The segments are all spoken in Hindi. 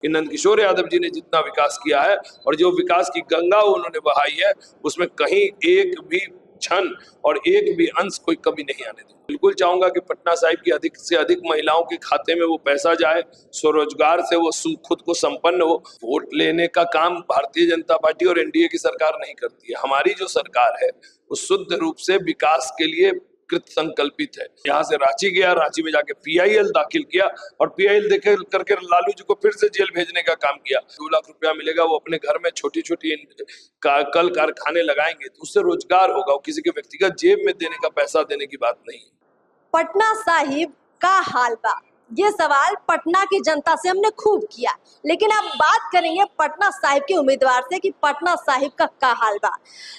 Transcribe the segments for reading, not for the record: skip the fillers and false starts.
कि नंदकिशोर यादव जी ने जितना विकास किया है और जो विकास की गंगा उन्होंने बहाई है, उसमें कहीं एक भी क्षण और एक भी अंश कोई कमी नहीं आने दी। बिल्कुल चाहूंगा कि पटना साहिब की अधिक से अधिक महिलाओं के खाते में वो पैसा जाए, स्वरोजगार से वो खुद को संपन्न हो। वोट लेने का काम भारतीय जनता पार्टी और एनडीए की सरकार नहीं करती है। हमारी जो सरकार है वो शुद्ध रूप से विकास के लिए कृत संकल्पित है। यहाँ से रांची गया, रांची में जाके पीआईएल दाखिल किया और पीआईएल देखे करके लालू जी को फिर से जेल भेजने का काम किया। 2 लाख रुपया मिलेगा, वो अपने घर में छोटी छोटी कल कारखाने लगाएंगे तो उससे रोजगार होगा, वो किसी के व्यक्तिगत जेब में देने का पैसा देने की बात नहीं है। पटना साहिब का हाल बा, ये सवाल पटना की जनता से हमने खूब किया, लेकिन अब बात करेंगे पटना साहिब के उम्मीदवार से कि पटना साहिब का क्या हाल बा।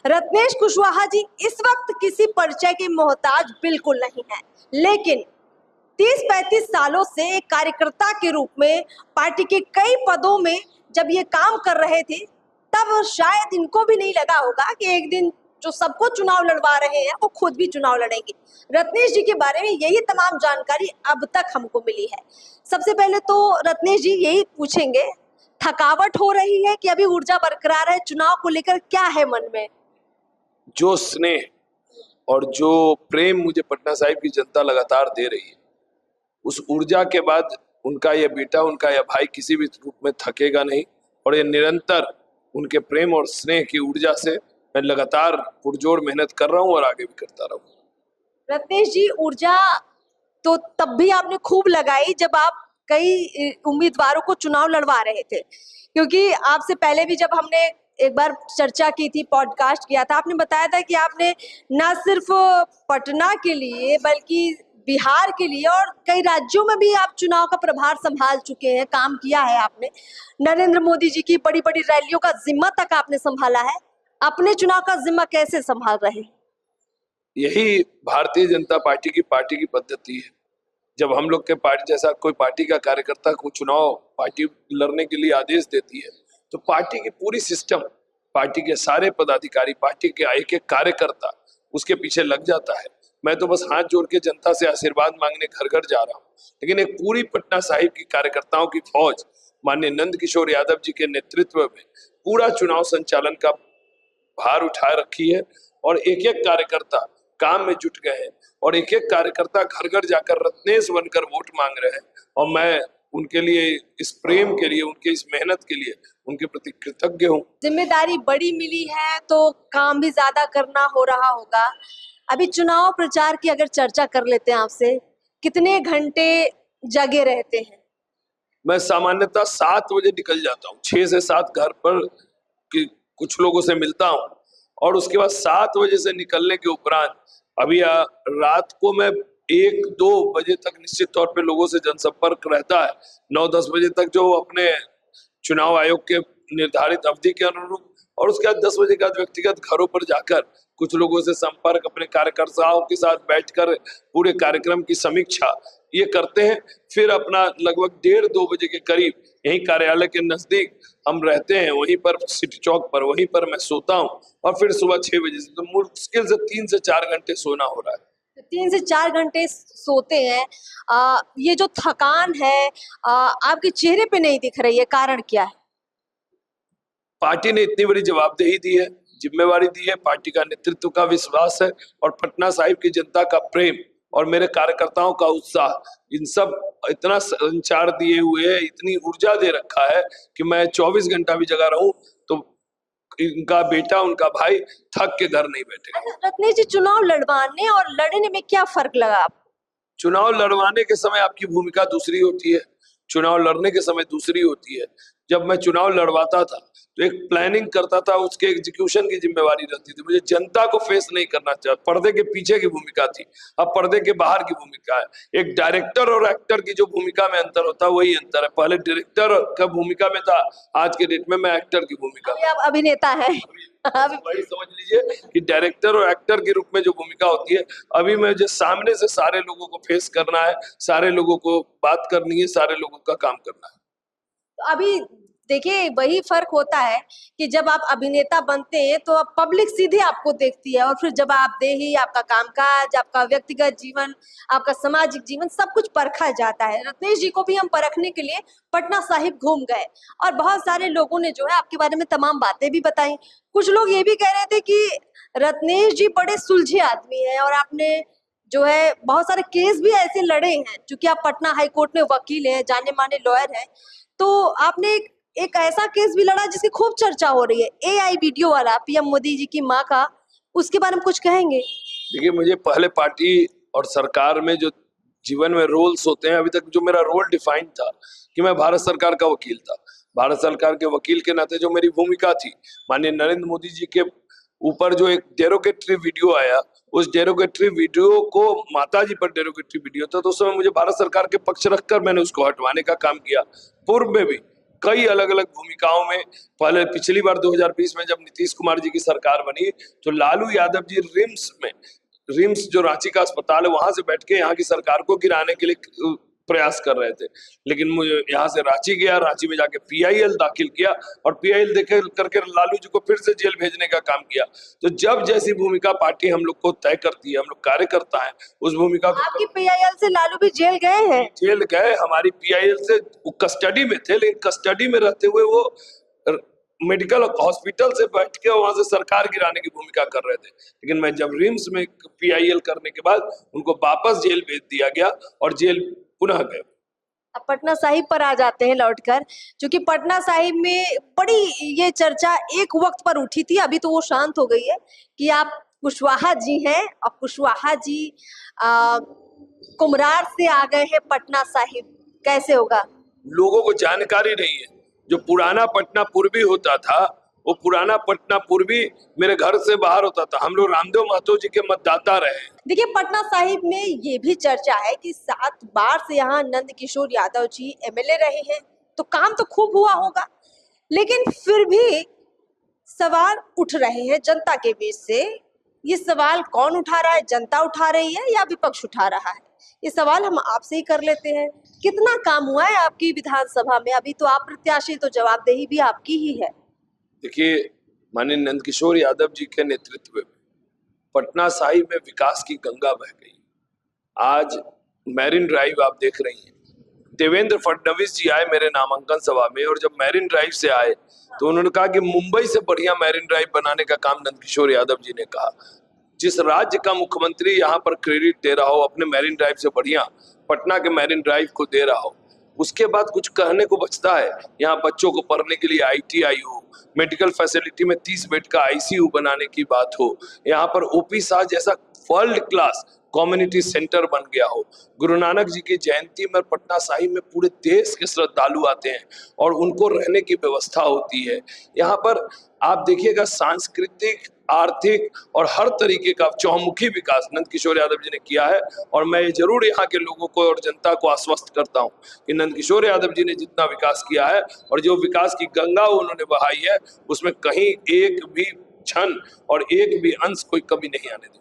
रत्नेश कुशवाहा जी इस वक्त किसी परिचय के मोहताज बिल्कुल नहीं है, लेकिन 30-35 सालों से एक कार्यकर्ता के रूप में पार्टी के कई पदों में जब ये काम कर रहे थे, तब शायद इनको भी नहीं लगा होगा कि एक दिन जो सबको चुनाव लड़वा रहे हैं वो खुद भी चुनाव लड़ेंगे। रत्नेश जी के बारे में यही तमाम जानकारी अब तक हमको मिली है। सबसे पहले तो रत्नेश जी यही पूछेंगे, थकावट हो रही है कि अभी ऊर्जा बरकरार है? चुनाव को लेकर क्या है मन में? जो स्नेह और जो प्रेम मुझे पटना साहिब की जनता लगातार दे रही है, उस ऊर्जा के बाद उनका यह बेटा, उनका यह भाई किसी भी रूप में थकेगा नहीं और ये निरंतर उनके प्रेम और स्नेह की ऊर्जा से मैं लगातार पुरजोर मेहनत कर रहा हूँ और आगे भी करता रहूंगा। रत्नेश जी, ऊर्जा तो तब भी आपने खूब लगाई जब आप कई उम्मीदवारों को चुनाव लड़वा रहे थे, क्योंकि आपसे पहले भी जब हमने एक बार चर्चा की थी, पॉडकास्ट किया था, आपने बताया था कि आपने न सिर्फ पटना के लिए बल्कि बिहार के लिए और कई राज्यों में भी आप चुनाव का प्रभार संभाल चुके हैं, काम किया है आपने। नरेंद्र मोदी जी की बड़ी बड़ी रैलियों का जिम्मा तक आपने संभाला है। अपने चुनाव का जिम्मा कैसे संभाल रहे हैं? यही भारतीय जनता पार्टी की पद्धति है। जब हम लोग के पार्टी जैसा कोई पार्टी का कार्यकर्ता को चुनाव पार्टी लड़ने के लिए आदेश देती है तो पार्टी की पूरी सिस्टम, पार्टी के सारे पदाधिकारी, पार्टी के एक एक कार्यकर्ता उसके पीछे लग जाता है। मैं तो बस हाथ जोड़ के जनता से आशीर्वाद मांगने घर घर जा रहा हूँ, लेकिन एक पूरी पटना साहिब की कार्यकर्ताओं की फौज माननीय नंदकिशोर यादव जी के नेतृत्व में पूरा चुनाव संचालन का भार उठाए रखी है और एक एक कार्यकर्ता काम में जुट गए हैं और एक एक कार्यकर्ता घर घर जाकर रत्नेश बनकर वोट मांग रहे हैं और मैं उनके लिए, इस प्रेम के लिए, उनके इस मेहनत के लिए उनके प्रति कृतज्ञ हूँ। जिम्मेदारी बड़ी मिली है तो काम भी ज्यादा करना हो रहा होगा। अभी चुनाव प्रचार की अगर चर्चा कर लेते हैं आपसे, कितने घंटे जगे रहते हैं? मैं सामान्यतः 7 बजे निकल जाता हूँ, 6 से 7 घर पर कुछ लोगों से मिलता हूँ और उसके बाद 7 बजे से निकलने के उपरांत अभी रात को मैं 1-2 बजे तक निश्चित तौर पे लोगों से जनसंपर्क रहता है। 9-10 बजे तक जो अपने चुनाव आयोग के निर्धारित अवधि के अनुरूप, और उसके बाद 10 बजे के बाद व्यक्तिगत घरों पर जाकर कुछ लोगों से संपर्क, अपने कार्यकर्ताओं के साथ बैठकर पूरे कार्यक्रम की समीक्षा ये करते हैं। फिर अपना लगभग 1:30-2 बजे के करीब यही कार्यालय के नजदीक हम रहते हैं, वहीं पर सिटी चौक पर, वहीं पर मैं सोता हूँ और फिर सुबह 6 बजे से तो मुश्किल से 3 से 4 घंटे सोना हो रहा है। 3 से 4 घंटे सोते हैं। ये जो थकान है आपके चेहरे पे नहीं दिख रही है, कारण क्या है? पार्टी ने इतनी बड़ी जवाबदेही दी है, जिम्मेवारी दी है, पार्टी का नेतृत्व का विश्वास है और पटना साहिब की जनता का प्रेम और मेरे कार्यकर्ताओं का उत्साह, इन सब इतना संचार दिए हुए है, इतनी ऊर्जा दे रखा है कि मैं 24 घंटा भी जगा रहूं तो इनका बेटा, उनका भाई थक के घर नहीं बैठेगा। रत्नेश जी, चुनाव लड़वाने और लड़ने में क्या फर्क लगा आपको? चुनाव लड़वाने के समय आपकी भूमिका दूसरी होती है, चुनाव लड़ने के समय दूसरी होती है। जब मैं चुनाव लड़वाता था तो एक प्लानिंग करता था, उसके एग्जीक्यूशन की जिम्मेवारी रहती थी। मुझे जनता को फेस नहीं करना चाहिए, पर्दे के पीछे की भूमिका थी, अब पर्दे के बाहर की भूमिका है। एक डायरेक्टर और एक्टर की जो भूमिका में अंतर होता है वही अंतर है। पहले डायरेक्टर का भूमिका में था, आज के डेट में मैं एक्टर की भूमिका में। आप अभिनेता है। वही समझ लीजिए कि डायरेक्टर और एक्टर के रूप में जो भूमिका होती है, अभी मुझे सामने से सारे लोगों को फेस करना है, सारे लोगों को बात करनी है, सारे लोगों का काम करना है। तो अभी देखिए वही फर्क होता है कि जब आप अभिनेता बनते हैं तो अब पब्लिक सीधे आपको देखती है, और फिर जब आप देही आपका कामकाज, आपका व्यक्तिगत जीवन, आपका सामाजिक जीवन सब कुछ परखा जाता है। रत्नेश जी को भी हम परखने के लिए पटना साहिब घूम गए और बहुत सारे लोगों ने जो है आपके बारे में तमाम बातें भी बताई। कुछ लोग ये भी कह रहे थे कि रत्नेश जी बड़े सुलझे आदमी हैं और आपने जो है बहुत सारे केस भी ऐसे लड़े हैं, क्योंकि आप पटना हाई कोर्ट में वकील हैं, जाने माने लॉयर हैं, तो आपने एक ऐसा केस भी लड़ा जिसकी खूब चर्चा हो रही है, एआई वीडियो वाला, पीएम मोदी जी की माँ का, उसके बारे में कुछ कहेंगे? देखिए, मुझे पहले पार्टी और सरकार में जो जीवन में रोल्स होते हैं, अभी तक जो मेरा रोल डिफाइंड था कि मैं भारत सरकार का वकील था। भारत सरकार के वकील के नाते जो मेरी भूमिका थी, माननीय नरेंद्र मोदी जी के ऊपर जो एक डेरोगेटरी वीडियो आया, उस डेरोगेटरी वीडियो को माता जी पर डेरोगेटरी वीडियो था, तो उस समय मुझे भारत सरकार के पक्ष रखकर मैंने उसको हटवाने का काम किया। पूर्व में भी कई अलग अलग भूमिकाओं में, पहले पिछली बार 2020 में जब नीतीश कुमार जी की सरकार बनी तो लालू यादव जी रिम्स जो रांची का अस्पताल है वहां से बैठ के यहाँ की सरकार को गिराने के लिए प्रयास कर रहे थे, लेकिन मुझे यहाँ से रांची गया, रांची में जाके पीआईएल दाखिल किया और पीआईएल देखे करके लालू जी को फिर से जेल भेजने का काम किया। तो जब जैसी भूमिका पार्टी हम लोग को तय करती है, हम लोग कार्यकर्ता है, उस भूमिका को। आपकी पीआईएल से लालू भी जेल गए हैं? जेल गए, हमारी पीआईएल से कस्टडी में थे, लेकिन कस्टडी में रहते हुए वो मेडिकल हॉस्पिटल से बैठ के वहां से सरकार गिराने की भूमिका कर रहे थे। लेकिन मैं जब रिम्स में पीआईएल करने के बाद उनको वापस जेल भेज दिया गया और जेल पुनः गए। अब पटना साहिब पर आ जाते हैं लौटकर, क्योंकि पटना साहिब में बड़ी ये चर्चा एक वक्त पर उठी थी, अभी तो वो शांत हो गई है, कि आप कुशवाहा जी हैं और कुशवाहा जी कुम्हरार से आ गए हैं पटना साहिब, कैसे होगा? लोगों को जानकारी नहीं है। जो पुराना पटना पूर्वी होता था, वो पुराना पटना पूर्वी मेरे घर से बाहर होता था। हम लोग रामदेव महतो जी के मतदाता रहे। देखिए पटना साहिब में ये भी चर्चा है कि 7 बार से यहाँ नंद किशोर यादव जी एमएलए रहे हैं, तो काम तो खूब हुआ होगा, लेकिन फिर भी सवाल उठ रहे हैं जनता के बीच से। ये सवाल कौन उठा रहा है? जनता उठा रही है या विपक्ष उठा रहा है? ये सवाल हम आपसे ही कर लेते हैं। कितना काम हुआ है आपकी विधानसभा में? अभी तो आप प्रत्याशी, तो जवाबदेही भी आपकी ही है। देखिए, माननीय नंदकिशोर यादव जी के नेतृत्व में पटना साहिब में विकास की गंगा बह गई। आज मैरिन ड्राइव आप देख रही हैं। देवेंद्र फडणवीस जी आए मेरे नामांकन सभा में, और जब मैरिन ड्राइव से आए तो उन्होंने कहा कि मुंबई से बढ़िया मैरिन ड्राइव बनाने का काम नंदकिशोर यादव जी ने कहा। जिस राज्य का मुख्यमंत्री यहाँ पर क्रेडिट दे रहा हो अपने मैरिन ड्राइव से बढ़िया पटना के मैरिन ड्राइव को दे रहा हो, उसके बाद कुछ कहने को बचता है। यहाँ बच्चों को पढ़ने के लिए आईटीआई हो, मेडिकल फैसिलिटी में 30 बेड का आईसीयू बनाने की बात हो, यहाँ पर ओपी शाह जैसा वर्ल्ड क्लास कम्युनिटी सेंटर बन गया हो, गुरु नानक जी की जयंती में पटना साहिब में पूरे देश के श्रद्धालु आते हैं और उनको रहने की व्यवस्था होती है। यहाँ पर आप देखिएगा सांस्कृतिक, आर्थिक और हर तरीके का चौमुखी विकास नंदकिशोर यादव जी ने किया है। और मैं जरूर यहाँ के लोगों को और जनता को आश्वस्त करता हूँ कि नंदकिशोर यादव जी ने जितना विकास किया है और जो विकास की गंगा उन्होंने बहाई है, उसमें कहीं एक भी क्षण और एक भी अंश कोई कमी नहीं आने देगा।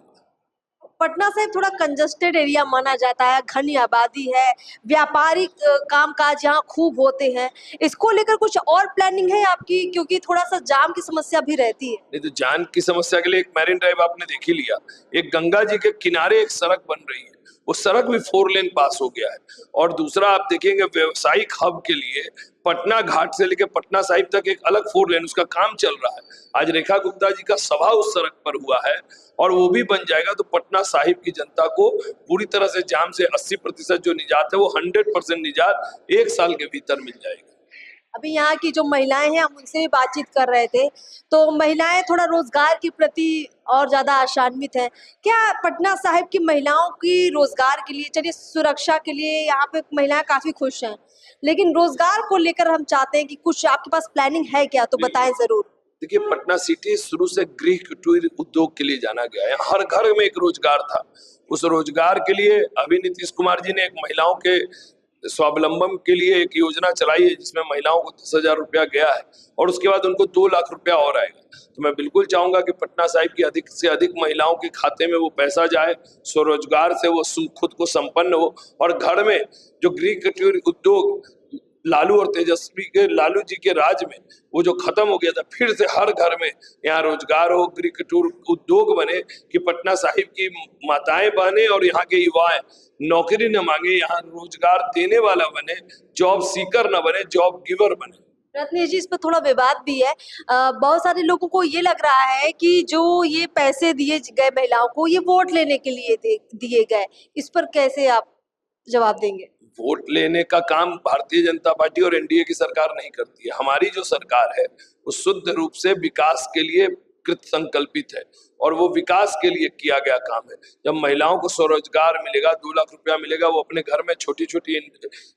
पटना से थोड़ा कंजस्टेड एरिया माना जाता है, घनी आबादी है, व्यापारिक कामकाज यहाँ खूब होते हैं, इसको लेकर कुछ और प्लानिंग है आपकी? क्योंकि थोड़ा सा जाम की समस्या भी रहती है। नहीं तो जाम की समस्या के लिए एक मैरिन ड्राइव आपने देख ही लिया, एक गंगा जी के किनारे एक सड़क बन रही है, वो सड़क भी 4 लेन पास हो गया है। और दूसरा आप देखेंगे व्यवसायिक हब के लिए पटना घाट से लेकर पटना साहिब तक एक अलग 4 लेन उसका काम चल रहा है। आज रेखा गुप्ता जी का सभा उस सड़क पर हुआ है और वो भी बन जाएगा तो पटना साहिब की जनता को पूरी तरह से जाम से 80% जो निजात है वो 100% निजात 1 साल के भीतर मिल जाएगी। अभी यहाँ की जो महिलाएं हैं, हम उनसे भी बातचीत कर रहे थे, तो महिलाएं थोड़ा रोजगार के प्रति और ज्यादा आशान्वित है। क्या पटना साहिब की महिलाओं की रोजगार के लिए, चलिए सुरक्षा के लिए यहाँ पे महिलाएं काफी खुश हैं, लेकिन रोजगार को लेकर हम चाहते हैं कि कुछ आपके पास प्लानिंग है क्या, तो बताएं जरूर। देखिए, पटना सिटी शुरू से गृह कुटीर उद्योग के लिए जाना गया है। हर घर में एक रोजगार था। उस रोजगार के लिए अभी नीतीश कुमार जी ने एक महिलाओं के स्वावलंबन के लिए एक योजना चलाई है जिसमें महिलाओं को 10,000 रुपया गया है और उसके बाद उनको 2 लाख रुपया और आएगा। तो मैं बिल्कुल चाहूंगा कि पटना साहिब की अधिक से अधिक महिलाओं के खाते में वो पैसा जाए, स्वरोजगार से वो खुद को संपन्न हो और घर में जो गृह कुटीर उद्योग लालू और तेजस्वी के लालू जी के राज में वो जो खत्म हो गया था, फिर से हर घर में यहाँ रोजगार हो, क्रिकेट उद्योग बने कि पटना साहिब की माताएं बने और यहाँ के युवाएं नौकरी न मांगे, यहाँ रोजगार देने वाला बने, जॉब सीकर न बने, जॉब गिवर बने। रत्नेश जी, इस पर थोड़ा विवाद भी है। बहुत सारे लोगों को ये लग रहा है कि जो ये पैसे दिए गए महिलाओं को, ये वोट लेने के लिए दिए गए। इस पर कैसे आप जवाब देंगे? वोट लेने का काम भारतीय जनता पार्टी और एनडीए की सरकार नहीं करती है। हमारी जो सरकार है वो शुद्ध रूप से विकास के लिए कृत संकल्पित है और वो विकास के लिए किया गया काम है। जब महिलाओं को स्वरोजगार मिलेगा, 2 लाख रुपया मिलेगा, वो अपने घर में छोटी छोटी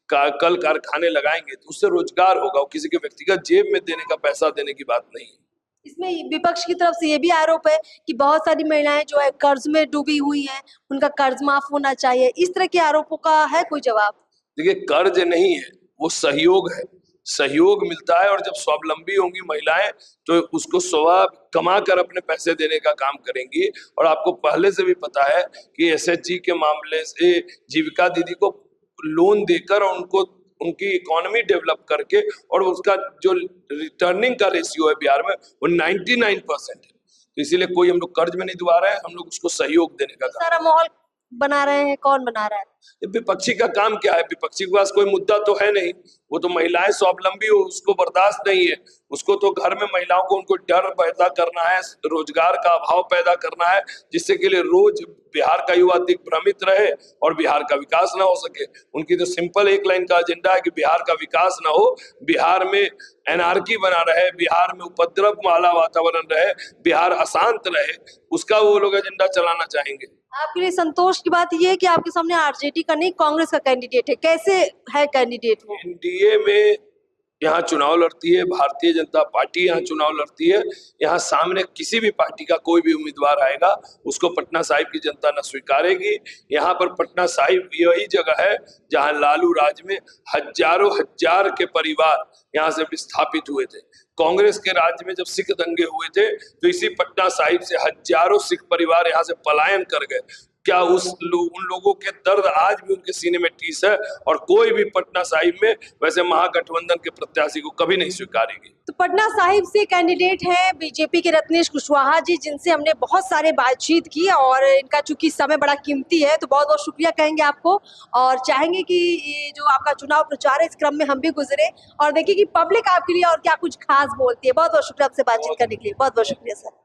कल कारखाने लगाएंगे तो उससे रोजगार होगा। वो किसी के व्यक्तिगत जेब में देने का पैसा देने की बात नहीं है। इसमें विपक्ष की तरफ से ये भी आरोप है कि बहुत सारी महिलाएं जो है कर्ज में डूबी हुई हैं, उनका कर्ज माफ होना चाहिए। इस तरह के आरोपों का है कोई जवाब? देखिए, कर्ज नहीं है, वो सहयोग है। सहयोग मिलता है और जब स्वावलंबी होंगी महिलाएं तो उसको स्व कमा कर अपने पैसे देने का काम करेंगी। और आपको पहले से भी पता है कि एसएचजी के मामले से जीविका दीदी को लोन देकर और उनको उनकी इकोनॉमी डेवलप करके और उसका जो रिटर्निंग का रेशियो है बिहार में वो 99% है। तो इसीलिए कोई हम लोग कर्ज में नहीं डुबा रहे हैं, हम लोग उसको सहयोग देने का सारा माहौल बना रहे हैं, कौन बना रहा है? विपक्षी का काम क्या है? विपक्षी के पास कोई मुद्दा तो है नहीं। वो तो महिलाएं स्वावलंबी हो, उसको बर्दाश्त नहीं है। उसको तो घर में महिलाओं को उनको डर पैदा करना है, रोजगार का अभाव पैदा करना है, जिससे के लिए रोज बिहार का युवा दिग्भ्रमित रहे और बिहार का विकास ना हो सके। उनकी तो सिंपल एक लाइन का एजेंडा है कि बिहार का विकास ना हो, बिहार में एनआरकी बना रहे, बिहार में उपद्रव वाला वातावरण रहे, बिहार अशांत रहे, उसका वो लोग एजेंडा चलाना चाहेंगे। आपके लिए संतोष की बात यह है कि आपके सामने आरजेडी का नहीं, कांग्रेस का कैंडिडेट है। कैसे है कैंडिडेट वो? एनडीए में यहाँ चुनाव लड़ती है भारतीय जनता पार्टी, यहाँ चुनाव लड़ती है। यहाँ सामने किसी भी पार्टी का कोई भी उम्मीदवार आएगा उसको पटना साहिब की जनता न स्वीकारेगी। यहाँ पर पटना साहिब यही जगह है जहाँ लालू राज में हजारों हजार के परिवार यहाँ से विस्थापित हुए थे। कांग्रेस के राज्य में जब सिख दंगे हुए थे तो इसी पटना साहिब से हजारों सिख परिवार यहाँ से पलायन कर गए। क्या उन लोगों के दर्द आज भी उनके सीने में टीस है और कोई भी पटना साहिब में वैसे महागठबंधन के प्रत्याशी को कभी नहीं स्वीकारेगी। तो पटना साहिब से कैंडिडेट है बीजेपी के रत्नेश कुशवाहा जी, जिनसे हमने बहुत सारे बातचीत की और इनका चूंकि समय बड़ा कीमती है तो बहुत बहुत शुक्रिया कहेंगे आपको और चाहेंगे कि ये जो आपका चुनाव प्रचार है इस क्रम में हम भी गुजरे और देखिए कि पब्लिक आपके लिए और क्या कुछ खास बोलती है। बहुत बहुत शुक्रिया आपसे बातचीत करने के लिए, बहुत बहुत शुक्रिया सर।